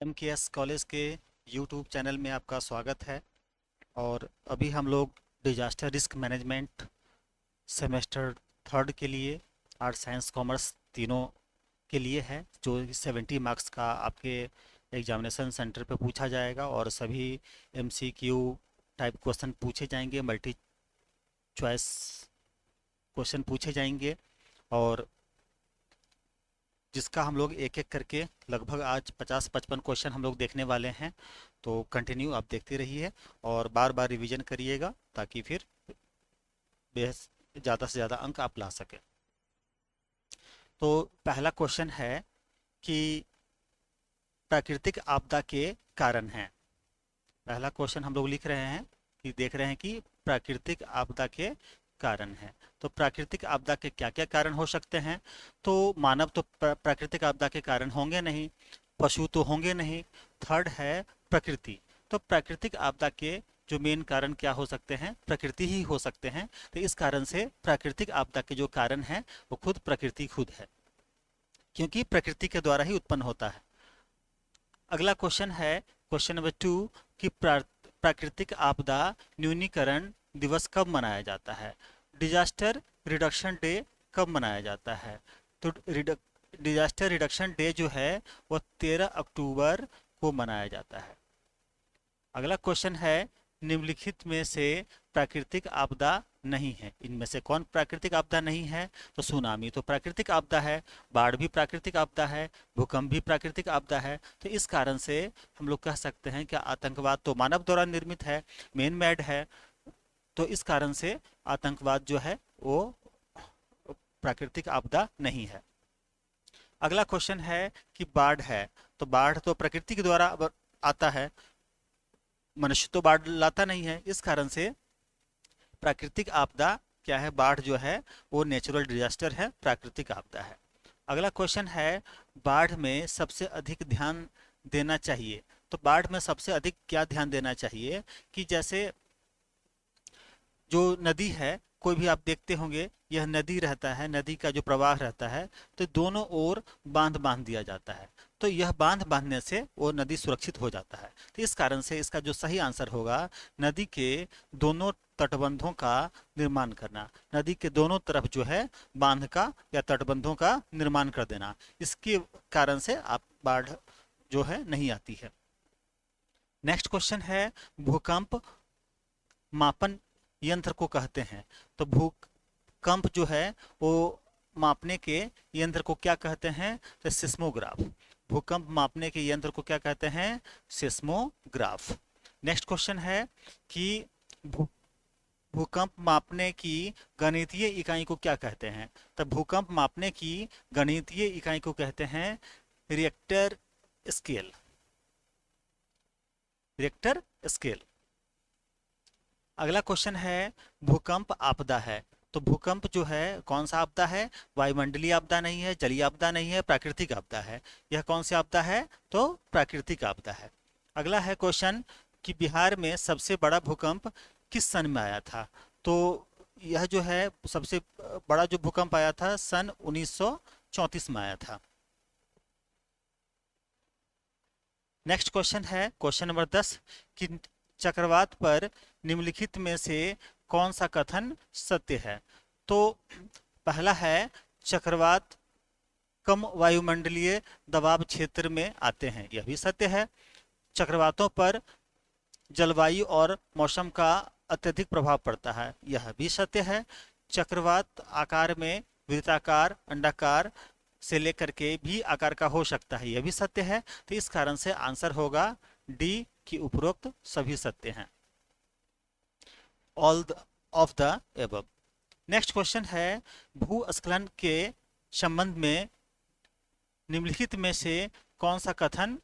MKS college के YouTube channel में आपका स्वागत है। और अभी हम लोग disaster risk management semester third के लिए आर्ट साइंस कॉमर्स तीनों के लिए है, जो 70 मार्क्स का आपके एग्जामिनेशन सेंटर पे पूछा जाएगा और सभी MCQ टाइप क्वेश्चन पूछे जाएंगे, मल्टी चॉइस क्वेश्चन पूछे जाएंगे और जिसका हम लोग एक एक करके लगभग आज 50-55 क्वेश्चन हम लोग देखने वाले हैं। तो कंटिन्यू आप देखते रहिए और बार बार रिवीजन करिएगा ताकि फिर बेहद ज़्यादा से ज़्यादा अंक आप ला सकें। तो पहला क्वेश्चन है कि प्राकृतिक आपदा के कारण हैं। पहला क्वेश्चन हम लोग लिख रहे हैं कि देख रहे हैं कि प्राकृतिक आपदा के कारण है। तो प्राकृतिक आपदा के क्या क्या कारण हो सकते हैं? तो मानव तो प्राकृतिक आपदा के कारण होंगे नहीं, पशु तो होंगे नहीं। थर्ड है प्रकृति। तो प्राकृतिक आपदा के जो मेन कारण क्या हो सकते हैं? प्रकृति ही हो सकते हैं। तो इस कारण से प्राकृतिक आपदा के जो कारण हैं वो खुद प्रकृति खुद है, क्योंकि प्रकृति के द्वारा ही उत्पन्न होता है। अगला क्वेश्चन है क्वेश्चन नंबर 2 कि प्राकृतिक आपदा न्यूनीकरण दिवस कब मनाया जाता है? डिजास्टर रिडक्शन डे कब मनाया जाता है? तो डिजास्टर रिडक्शन डे जो है वो 13 अक्टूबर को मनाया जाता है। अगला क्वेश्चन है निम्नलिखित में से प्राकृतिक आपदा नहीं है। इनमें से कौन प्राकृतिक आपदा नहीं है? तो सुनामी तो प्राकृतिक आपदा है, बाढ़ भी प्राकृतिक आपदा है, भूकंप भी प्राकृतिक आपदा है। तो इस कारण से हम लोग कह सकते हैं कि आतंकवाद तो मानव द्वारा निर्मित है, मेन मेड है। तो इस कारण से आतंकवाद जो है वो प्राकृतिक आपदा नहीं है। अगला क्वेश्चन है कि बाढ़ है। तो बाढ़ तो प्रकृति के द्वारा आता है, मनुष्य तो बाढ़ लाता नहीं है। इस कारण से प्राकृतिक आपदा क्या है? बाढ़ जो है वो नेचुरल डिजास्टर है, प्राकृतिक आपदा है। अगला क्वेश्चन है बाढ़ में सबसे अधिक ध्यान देना चाहिए। तो बाढ़ में सबसे अधिक क्या ध्यान देना चाहिए कि जैसे जो नदी है, कोई भी आप देखते होंगे यह नदी रहता है, नदी का जो प्रवाह रहता है तो दोनों ओर बांध बांध दिया जाता है। तो यह बांध बांधने से वो नदी सुरक्षित हो जाता है। तो इस कारण से इसका जो सही आंसर होगा नदी के दोनों तटबंधों का निर्माण करना, नदी के दोनों तरफ जो है बांध का या तटबंधों का निर्माण कर देना। इसके कारण से आप बाढ़ जो है नहीं आती है। नेक्स्ट क्वेश्चन है भूकंप मापन यंत्र को कहते हैं। तो भूकंप जो है वो मापने के यंत्र को क्या कहते हैं? तो सिस्मोग्राफ। भूकंप मापने के यंत्र को क्या कहते हैं? सिस्मोग्राफ। नेक्स्ट क्वेश्चन है कि भूकंप मापने की गणितीय इकाई को क्या कहते हैं? तो भूकंप मापने की गणितीय इकाई को कहते हैं रिएक्टर स्केल। Richter scale. अगला क्वेश्चन है भूकंप आपदा है। तो भूकंप जो है कौन सा आपदा है? वायुमंडलीय आपदा नहीं है, जलीय आपदा नहीं है, प्राकृतिक आपदा है। यह कौन सी आपदा है? तो प्राकृतिक आपदा है। अगला है क्वेश्चन कि बिहार में सबसे बड़ा भूकंप किस सन में आया था? तो यह जो है सबसे बड़ा जो भूकंप आया था सन 1934 में आया था। नेक्स्ट क्वेश्चन है क्वेश्चन नंबर 10 कि चक्रवात पर निम्नलिखित में से कौन सा कथन सत्य है? तो पहला है चक्रवात कम वायुमंडलीय दबाव क्षेत्र में आते हैं, यह भी सत्य है। चक्रवातों पर जलवायु और मौसम का अत्यधिक प्रभाव पड़ता है, यह भी सत्य है। चक्रवात आकार में वृत्ताकार, अंडाकार से लेकर के भी आकार का हो सकता है, यह भी सत्य है। तो इस कारण से आंसर होगा डी की उपरोक्त सभी सत्य हैं, all of the above. Next question है भूस्खलन के संबंध में निम्नलिखित में से कौन सा कथन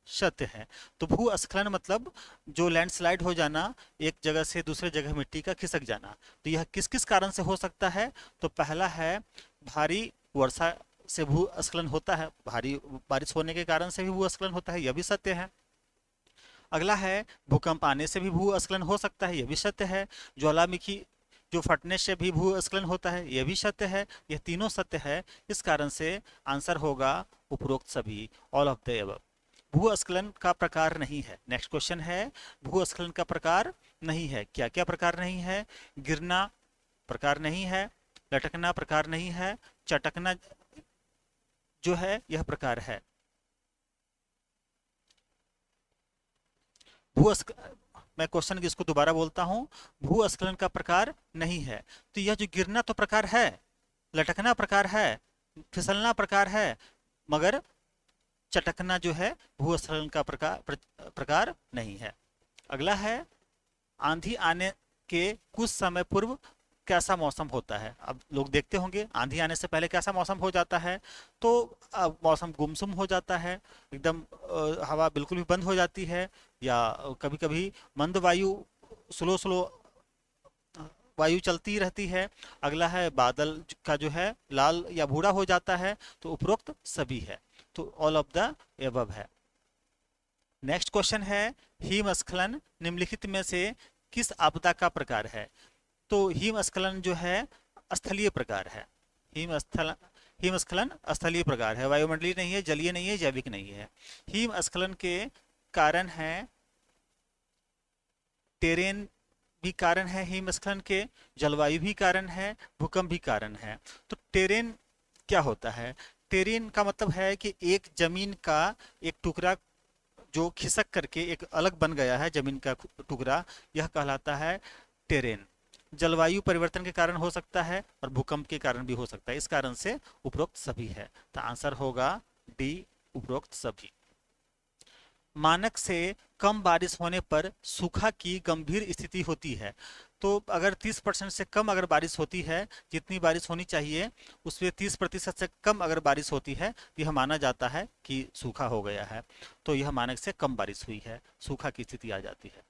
सत्य है? तो भूस्खलन मतलब जो लैंडस्लाइड हो जाना, एक जगह से दूसरे जगह मिट्टी का खिसक जाना। तो यह किस किस कारण से हो सकता है? तो पहला है भारी वर्षा से भूस्खलन होता है, भारी बारिश होने के कारण से भी भूस्खलन होता है, यह भी सत्य है। अगला है भूकंप आने से भी भूस्खलन हो सकता है, यह भी सत्य है। ज्वालामुखी जो फटने से भी भूस्खलन होता है, यह भी सत्य है। यह तीनों सत्य है। इस कारण से आंसर होगा उपरोक्त सभी, ऑल ऑफ द एबव। भूस्खलन का प्रकार नहीं है। नेक्स्ट क्वेश्चन है, भूस्खलन का प्रकार नहीं है। क्या क्या प्रकार नहीं है? गिरना प्रकार नहीं है, लटकना प्रकार नहीं है, चटकना जो है यह प्रकार है। भूस्ख मैं क्वेश्चन इसको दोबारा बोलता हूं, भूस्खलन का प्रकार नहीं है। तो यह जो गिरना तो प्रकार है, लटकना प्रकार है, फिसलना प्रकार है, मगर चटकना जो है भूस्खलन का प्रकार नहीं है। अगला है, आंधी आने के कुछ समय पूर्व कैसा मौसम होता है? अब लोग देखते होंगे आंधी आने से पहले कैसा मौसम हो जाता है। तो मौसम गुमसुम हो जाता है, एकदम हवा बिल्कुल भी बंद हो जाती है, या कभी कभी मंद वायु, स्लो स्लो वायु चलती रहती है। अगला है, बादल का जो है लाल या भूरा हो जाता है। तो उपरोक्त सभी है, तो ऑल ऑफ द एबव है। नेक्स्ट क्वेश्चन है, हिमस्खलन निम्नलिखित में से किस आपदा का प्रकार है? तो हिमस्खलन जो है स्थलीय प्रकार है। हिमस्खलन स्थलीय प्रकार है, वायुमंडलीय नहीं है, जलीय नहीं है, जैविक नहीं है। हिमस्खलन के कारण है, टेरेन भी कारण है हिमस्खलन के, जलवायु भी कारण है, भूकंप भी कारण है। तो टेरेन क्या होता है? टेरेन का मतलब है कि एक जमीन का एक टुकड़ा जो खिसक करके एक अलग बन गया है, जमीन का टुकड़ा, यह कहलाता है टेरेन। जलवायु परिवर्तन के कारण हो सकता है और भूकंप के कारण भी हो सकता है, इस कारण से उपरोक्त सभी है। तो आंसर होगा डी, उपरोक्त सभी। मानक से कम बारिश होने पर सूखा की गंभीर स्थिति होती है। तो अगर 30% से कम अगर बारिश होती है, जितनी बारिश होनी चाहिए उसमें 30% से कम अगर बारिश होती है, तो यह माना जाता है कि सूखा हो गया है। तो यह मानक से कम बारिश हुई है, सूखा की स्थिति आ जाती है।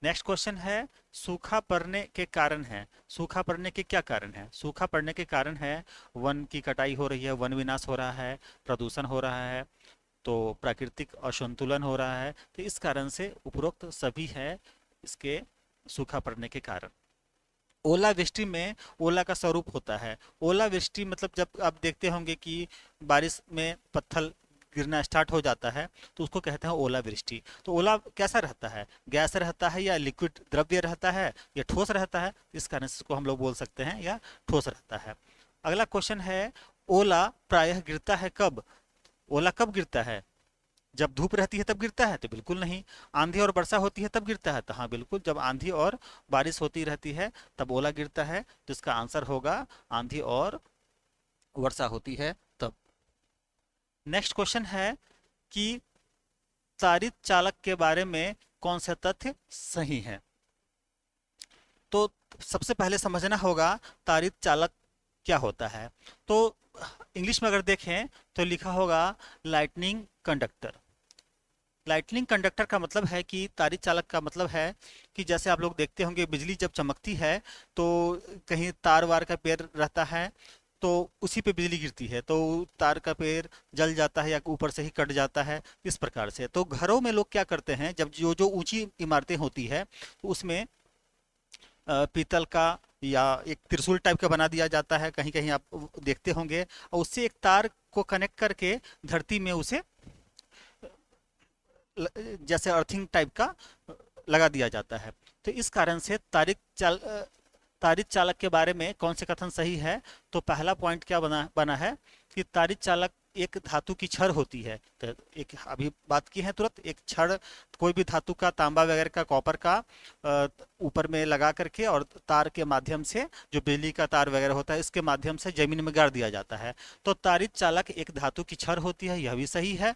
नेक्स्ट क्वेश्चन है, सूखा पड़ने के कारण है। सूखा पड़ने के क्या कारण है? सूखा पड़ने के कारण है, वन की कटाई हो रही है, वन विनाश हो रहा है, प्रदूषण हो रहा है, तो प्राकृतिक असंतुलन हो रहा है। तो इस कारण से उपरोक्त सभी है इसके सूखा पड़ने के कारण। ओलावृष्टि में ओला का स्वरूप होता है। ओलावृष्टि मतलब जब आप देखते होंगे कि बारिश में पत्थर गिरना स्टार्ट हो जाता है, तो उसको कहते हैं ओलावृष्टि। तो ओला कैसा रहता है? गैस रहता है, या लिक्विड द्रव्य रहता है, या ठोस रहता है? इस कारण से इसको हम लोग बोल सकते हैं या ठोस रहता है। अगला क्वेश्चन है, ओला प्रायः गिरता है कब? ओला कब गिरता है? जब धूप रहती है तब गिरता है? तो बिल्कुल नहीं। आंधी और वर्षा होती है तब गिरता है? तो हाँ बिल्कुल, जब आंधी और बारिश होती रहती है तब ओला गिरता है। तो इसका आंसर होगा आंधी और वर्षा होती है तब। नेक्स्ट क्वेश्चन है कि तारित चालक के बारे में कौन से तथ्य सही है? तो सबसे पहले समझना होगा तारित चालक क्या होता है। तो इंग्लिश में अगर देखें तो लिखा होगा लाइटनिंग कंडक्टर। लाइटनिंग कंडक्टर का मतलब है कि तारित चालक का मतलब है कि जैसे आप लोग देखते होंगे बिजली जब चमकती है तो कहीं तार वार का पेड़ रहता है, तो उसी पे बिजली गिरती है, तो तार का पेड़ जल जाता है या ऊपर से ही कट जाता है, इस प्रकार से। तो घरों में लोग क्या करते हैं, जब जो जो ऊंची इमारतें होती है तो उसमें पीतल का या एक त्रिशूल टाइप का बना दिया जाता है, कहीं कहीं आप देखते होंगे, और उससे एक तार को कनेक्ट करके धरती में उसे जैसे अर्थिंग टाइप का लगा दिया जाता है। तो इस कारण से तारित चालक के बारे में कौन से कथन सही है? तो पहला पॉइंट क्या बना है कि तारित चालक एक धातु की छड़ होती है। तो एक अभी बात की है तुरंत, एक छड़ कोई भी धातु का, तांबा वगैरह का, कॉपर का ऊपर में लगा करके और तार के माध्यम से, जो बिजली का तार वगैरह होता है इसके माध्यम से जमीन में गाड़ दिया जाता है। तो तारित चालक एक धातु की छड़ होती है, यह भी सही है।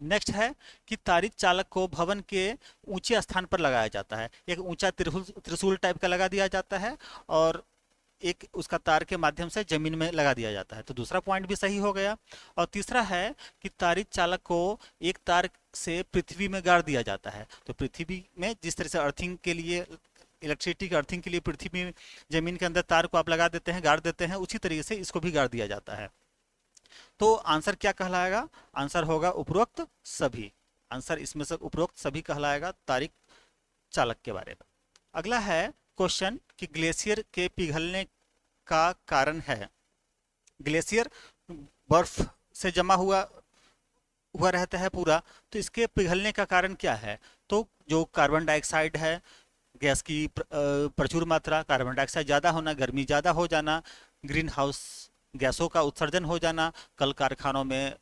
नेक्स्ट है कि तारित चालक को भवन के ऊंचे स्थान पर लगाया जाता है। एक ऊंचा त्रिशूल टाइप का लगा दिया जाता है और एक उसका तार के माध्यम से जमीन में लगा दिया जाता है। तो दूसरा पॉइंट भी सही हो गया। और तीसरा है कि तारित चालक को एक तार से पृथ्वी में गाड़ दिया जाता है। तो पृथ्वी में जिस तरह से अर्थिंग के लिए, इलेक्ट्रिसिटी की अर्थिंग के लिए पृथ्वी में जमीन के अंदर तार को आप लगा देते हैं, गाड़ देते हैं, उसी तरीके से इसको भी गाड़ दिया जाता है। तो आंसर क्या कहलाएगा? आंसर होगा उपरोक्त सभी। आंसर इसमें से उपरोक्त सभी कहलाएगा तारित चालक के बारे में। अगला है क्वेश्चन कि ग्लेशियर के पिघलने का कारण है। ग्लेशियर बर्फ से जमा हुआ हुआ रहता है पूरा, तो इसके पिघलने का कारण क्या है? तो जो कार्बन डाइऑक्साइड है, गैस की प्रचुर मात्रा, कार्बन डाइऑक्साइड ज़्यादा होना, गर्मी ज़्यादा हो जाना, ग्रीन हाउस गैसों का उत्सर्जन हो जाना, कल कारखानों में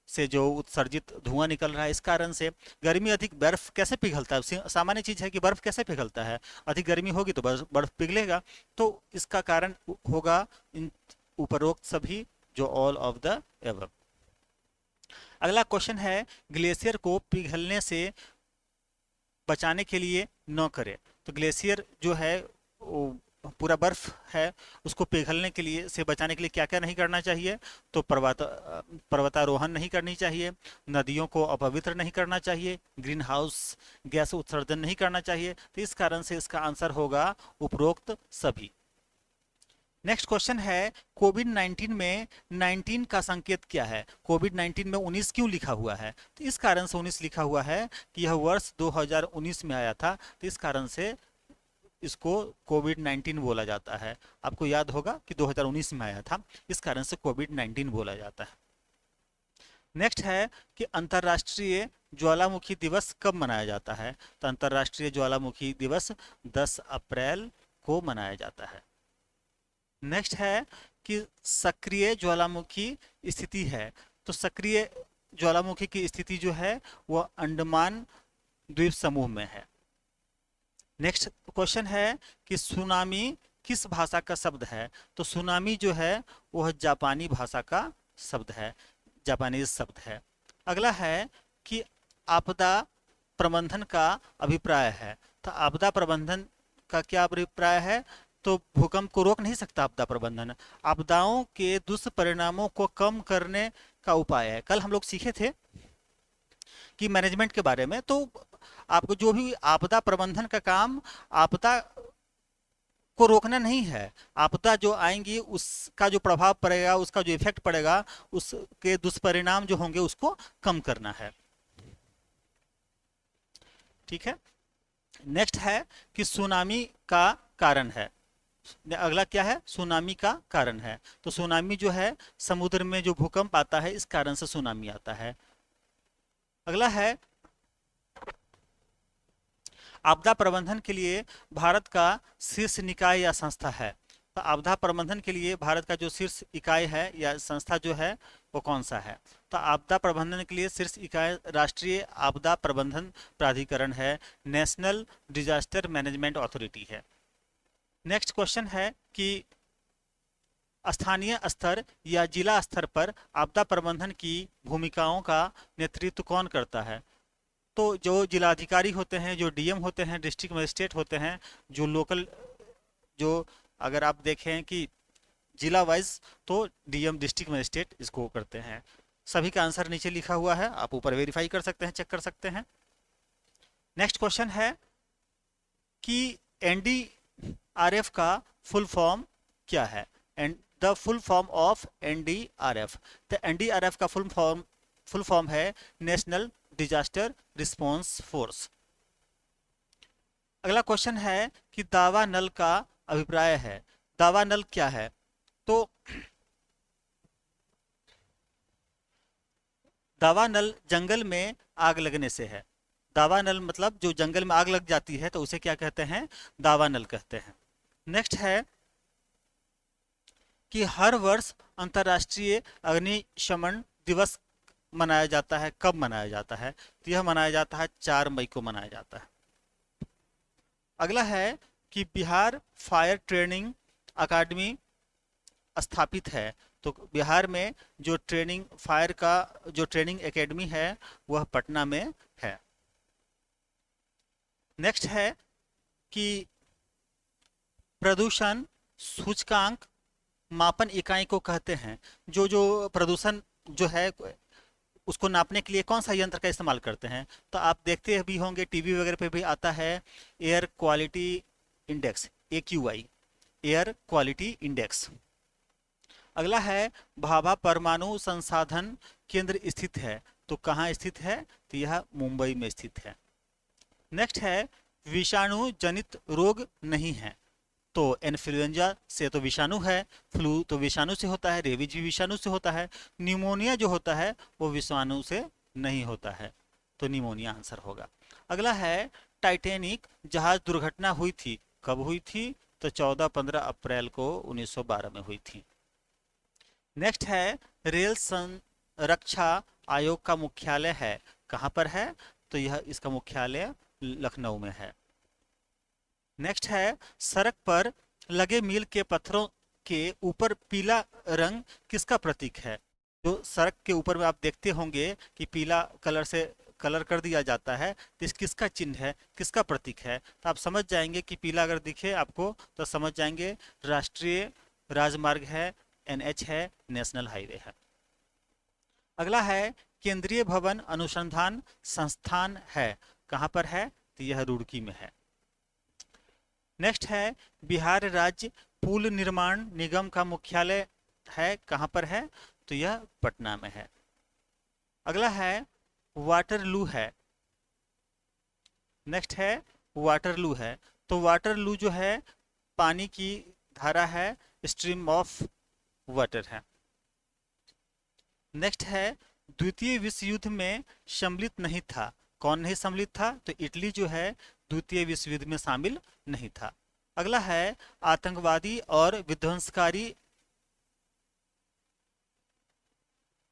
से जो उत्सर्जित धुआं निकल रहा है, इस कारण से गर्मी अधिक। बर्फ कैसे पिघलता है? सामान्य चीज है कि बर्फ कैसे पिघलता है? अधिक गर्मी होगी तो बर्फ बर्फ पिघलेगा। तो इसका कारण होगा इन उपरोक्त सभी, जो ऑल ऑफ द एबव। अगला क्वेश्चन है, ग्लेशियर को पिघलने से बचाने के लिए न करें। तो ग्लेशियर जो है वो पूरा बर्फ है, उसको पिघलने के लिए से बचाने के लिए क्या क्या नहीं करना चाहिए? तो पर्वतारोहण नहीं करनी चाहिए, नदियों को अपवित्र नहीं करना चाहिए, ग्रीन हाउस गैस उत्सर्जन नहीं करना चाहिए। तो इस कारण से इसका आंसर होगा उपरोक्त सभी। नेक्स्ट क्वेश्चन है, कोविड 19 में 19 का संकेत क्या है? कोविड 19 में 19 क्यों लिखा हुआ है? तो इस कारण से 19 लिखा हुआ है कि यह वर्ष 2019 में आया था, तो इस कारण से इसको कोविड 19 बोला जाता है। आपको याद होगा कि 2019 में आया था, इस कारण से कोविड 19 बोला जाता है। नेक्स्ट है कि अंतर्राष्ट्रीय ज्वालामुखी दिवस कब मनाया जाता है? तो अंतर्राष्ट्रीय ज्वालामुखी दिवस 10 अप्रैल को मनाया जाता है। नेक्स्ट है कि सक्रिय ज्वालामुखी स्थिति है। तो सक्रिय ज्वालामुखी की स्थिति जो है वह अंडमान द्वीप समूह में है। नेक्स्ट क्वेश्चन है कि सुनामी किस भाषा का शब्द है? तो सुनामी जो है वह जापानी भाषा का शब्द है, जापानीज शब्द है। अगला है कि आपदा प्रबंधन का अभिप्राय है। तो आपदा प्रबंधन का क्या अभिप्राय है? तो भूकंप को रोक नहीं सकता आपदा प्रबंधन, आपदाओं के दुष्परिणामों को कम करने का उपाय है। कल हम लोग सीखे थे कि मैनेजमेंट के बारे में, तो आपको जो भी आपदा प्रबंधन का काम, आपदा को रोकना नहीं है, आपदा जो आएंगी उसका जो प्रभाव पड़ेगा, उसका जो इफेक्ट पड़ेगा, उसके दुष्परिणाम जो होंगे उसको कम करना है। ठीक है। नेक्स्ट है कि सुनामी का कारण है। अगला क्या है? सुनामी का कारण है। तो सुनामी जो है समुद्र में जो भूकंप आता है, इस कारण से सुनामी आता है। अगला है, आपदा प्रबंधन के लिए भारत का शीर्ष निकाय या संस्था है। तो आपदा प्रबंधन के लिए भारत का जो शीर्ष इकाई है या संस्था जो है वो कौन सा है? तो आपदा प्रबंधन के लिए शीर्ष इकाई राष्ट्रीय आपदा प्रबंधन प्राधिकरण है, नेशनल डिजास्टर मैनेजमेंट अथॉरिटी है। नेक्स्ट क्वेश्चन है कि स्थानीय स्तर या जिला स्तर पर आपदा प्रबंधन की भूमिकाओं का नेतृत्व कौन करता है? तो जो जिलाधिकारी होते हैं, जो डीएम होते हैं, डिस्ट्रिक्ट मजिस्ट्रेट होते हैं, जो लोकल, जो अगर आप देखें कि जिला वाइज, तो डीएम डिस्ट्रिक्ट मजिस्ट्रेट इसको करते हैं। सभी का आंसर नीचे लिखा हुआ है, आप ऊपर वेरीफाई कर सकते हैं, चेक कर सकते हैं। नेक्स्ट क्वेश्चन है कि एनडीआरएफ का फुल फॉर्म क्या है? And the full form of NDRF. तो एनडीआरएफ का फुल फॉर्म है नेशनल डिजास्टर रिस्पांस फोर्स। अगला क्वेश्चन है कि दावा नल का अभिप्राय है। दावा नल क्या है? तो दावा नल जंगल में आग लगने से है। दावा नल मतलब जो जंगल में आग लग जाती है तो उसे क्या कहते हैं? दावा नल कहते हैं। नेक्स्ट है कि हर वर्ष अंतर्राष्ट्रीय अग्निशमन दिवस मनाया जाता है। कब मनाया जाता है? तो यह मनाया जाता है 4 मई को मनाया जाता है। अगला है कि बिहार फायर ट्रेनिंग अकादमी स्थापित है। तो बिहार में जो ट्रेनिंग फायर का जो ट्रेनिंग एकेडमी है वह पटना में है। नेक्स्ट है कि प्रदूषण सूचकांक मापन इकाई को कहते हैं। जो जो प्रदूषण जो है उसको नापने के लिए कौन सा यंत्र का इस्तेमाल करते हैं? तो आप देखते भी होंगे टीवी वगैरह पे भी आता है air quality index, AQI, air quality index. अगला है भाभा परमाणु संसाधन केंद्र स्थित है। तो कहाँ स्थित है? तो यह मुंबई में स्थित है। नेक्स्ट है विषाणु जनित रोग नहीं है। तो इन्फ्लुएंजा से तो विषाणु है, फ्लू तो विषाणु से होता है, रेबीज भी विषाणु से होता है, न्यूमोनिया जो होता है वो विषाणु से नहीं होता है, तो निमोनिया आंसर होगा। अगला है टाइटैनिक जहाज दुर्घटना हुई थी, कब हुई थी? तो 14-15 अप्रैल को 1912 में हुई थी। नेक्स्ट है रेल संरक्षा आयोग का मुख्यालय है, कहाँ पर है? तो यह इसका मुख्यालय लखनऊ में है। नेक्स्ट है सड़क पर लगे मील के पत्थरों के ऊपर पीला रंग किसका प्रतीक है? जो सड़क के ऊपर में आप देखते होंगे कि पीला कलर से कलर कर दिया जाता है, तो इस किसका चिन्ह है, किसका प्रतीक है? तो आप समझ जाएंगे कि पीला अगर दिखे आपको तो समझ जाएंगे राष्ट्रीय राजमार्ग है, एनएच है, नेशनल हाईवे है। अगला है केंद्रीय भवन अनुसंधान संस्थान है, कहाँ पर है? तो यह रुड़की में है। नेक्स्ट है बिहार राज्य पुल निर्माण निगम का मुख्यालय है, कहाँ पर है? तो यह पटना में है। अगला है वाटरलू है। नेक्स्ट है वाटरलू है, तो वाटरलू जो है पानी की धारा है, स्ट्रीम ऑफ वाटर है। नेक्स्ट है द्वितीय विश्व युद्ध में सम्मिलित नहीं था, कौन नहीं सम्मिलित था? तो इटली जो है द्वितीय विश्व युद्ध में शामिल नहीं था। अगला है आतंकवादी और विध्वंसकारी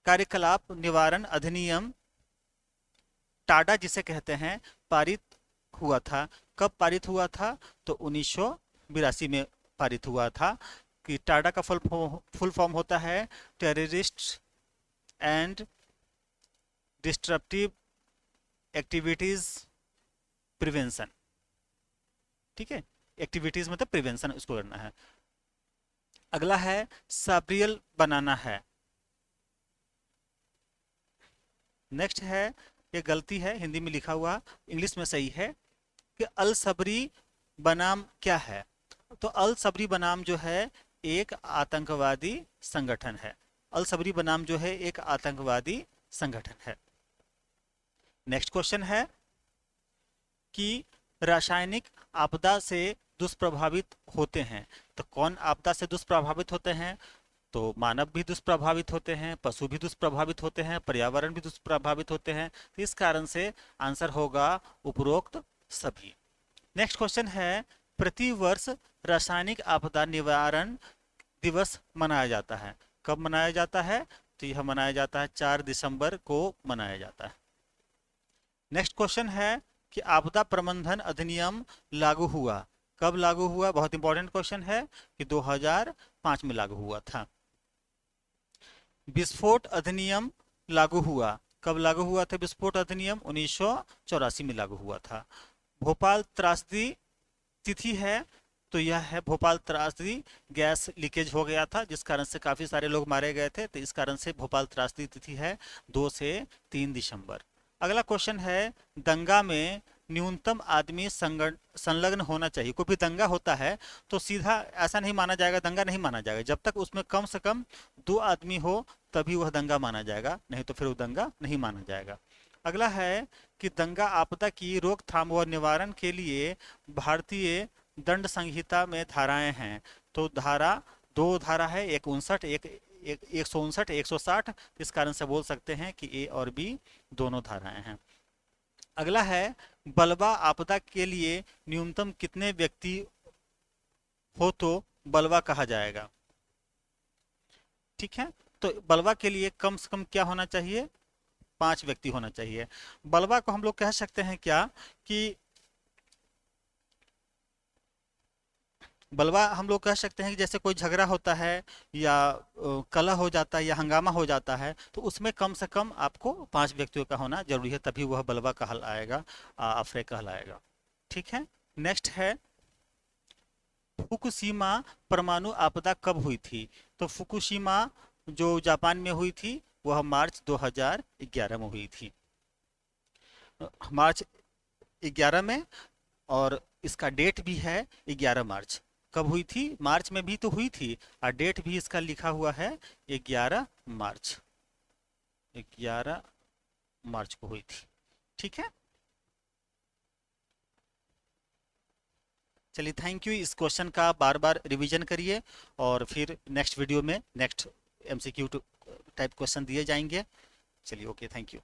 कार्यकलाप निवारण अधिनियम टाडा जिसे कहते हैं पारित हुआ था, कब पारित हुआ था? तो 1982 में पारित हुआ था। कि टाडा का फुल फॉर्म होता है terrorist and disruptive activities prevention, ठीक है, एक्टिविटीज मतलब प्रिवेंशन इसको करना है। अगला है साब्रियल बनाना है। नेक्स्ट है, ये गलती है हिंदी में लिखा हुआ, इंग्लिश में सही है कि अल सबरी बनाम क्या है? तो अल सबरी बनाम जो है एक आतंकवादी संगठन है। अल सबरी बनाम जो है एक आतंकवादी संगठन है। नेक्स्ट क्वेश्चन है कि रासायनिक आपदा से दुष्प्रभावित होते हैं, तो कौन आपदा से दुष्प्रभावित होते हैं? तो मानव भी दुष्प्रभावित होते हैं, पशु भी दुष्प्रभावित होते हैं, पर्यावरण भी दुष्प्रभावित होते हैं, तो इस कारण से आंसर होगा उपरोक्त सभी। नेक्स्ट क्वेश्चन है प्रति वर्ष रासायनिक आपदा निवारण दिवस मनाया जाता है, कब मनाया जाता है? तो यह मनाया जाता है 4 दिसंबर को मनाया जाता है। नेक्स्ट क्वेश्चन है कि आपदा प्रबंधन अधिनियम लागू हुआ, कब लागू हुआ? बहुत इंपॉर्टेंट क्वेश्चन है कि 2005 में लागू हुआ था। विस्फोट अधिनियम लागू हुआ, कब लागू हुआ था? विस्फोट अधिनियम 1984 में लागू हुआ था। भोपाल त्रासदी तिथि है, तो यह है भोपाल त्रासदी गैस लीकेज हो गया था जिस कारण से काफी सारे लोग मारे गए थे, तो इस कारण से भोपाल त्रासदी तिथि है 2 से 3 दिसंबर। अगला क्वेश्चन है दंगा में न्यूनतम आदमी संलग्न होना चाहिए। कोई भी दंगा होता है तो सीधा ऐसा नहीं माना जाएगा, दंगा नहीं माना जाएगा, जब तक उसमें कम से कम 2 आदमी हो तभी वह दंगा माना जाएगा, नहीं तो फिर वो दंगा नहीं माना जाएगा। अगला है कि दंगा आपदा की रोकथाम व निवारण के लिए भारतीय दंड संहिता में धाराएं हैं, तो दो धारा है, एक 59 एक 159 160, इस कारण से बोल सकते हैं कि ए और बी दोनों धाराएं हैं। अगला है बलवा आपदा के लिए न्यूनतम कितने व्यक्ति हो तो बलवा कहा जाएगा, ठीक है, तो बलवा के लिए कम से कम क्या होना चाहिए? 5 व्यक्ति होना चाहिए। बलवा को हम लोग कह सकते हैं क्या कि बलवा हम लोग कह सकते हैं कि जैसे कोई झगड़ा होता है या कलह हो जाता है या हंगामा हो जाता है, तो उसमें कम से कम आपको 5 व्यक्तियों का होना जरूरी है, तभी वह बलवा कहलाएगा, अफरे कहलाएगा, ठीक है। नेक्स्ट है फुकुशिमा परमाणु आपदा कब हुई थी? तो फुकुशिमा जो जापान में हुई थी वह मार्च 2011 में हुई थी, मार्च 11 में, और इसका डेट भी है 11 मार्च। कब हुई थी? मार्च में भी तो हुई थी, और डेट भी इसका लिखा हुआ है 11 मार्च, 11 मार्च को हुई थी, ठीक है। चलिए थैंक यू, इस क्वेश्चन का बार बार रिवीजन करिए और फिर नेक्स्ट वीडियो में नेक्स्ट MCQ टाइप क्वेश्चन दिए जाएंगे। चलिए ओके, थैंक यू।